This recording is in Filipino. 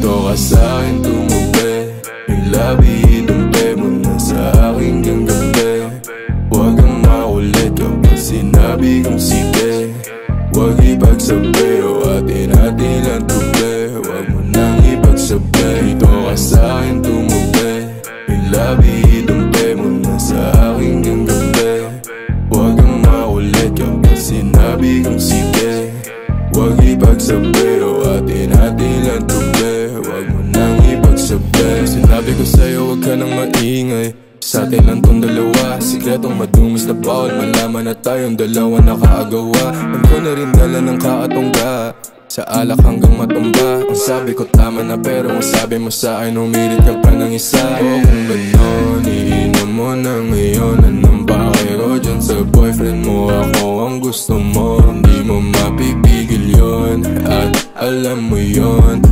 Dito ka sa'kin tumabi, yung labi idumpe mo na sa aking ganggabi. Huwag kang makulit kapag sinabi kong sige. Huwag ipagsabi o atin-atin ang tubi. Huwag mo nang ipagsabi. Dito ka sa'kin tumabi, yung labi idumpe mo na sa aking ganggabi. Huwag kang makulit kapag sinabi kong sige. Huwag ipagsabi o atin-atin ang tubi. Huwag mo nang ipagsabi. Sinabi ko sa'yo huwag ka nang maingay, sa atin lang tong dalawa. Sikretong madungis na bawal malaman na tayong dalawa nakaagawa. Alam ko na rin dala ng kakatungga, sa alak hanggang matumba. Ang sabi ko tama na pero ang sabi mo sa akin humirit ka pa ng isa. O kung gano'n, iinom mo na ngayon. Anong bakero dyan sa boyfriend mo? Ako ang gusto mo, hindi mo mapipigil yun, at alam mo yun.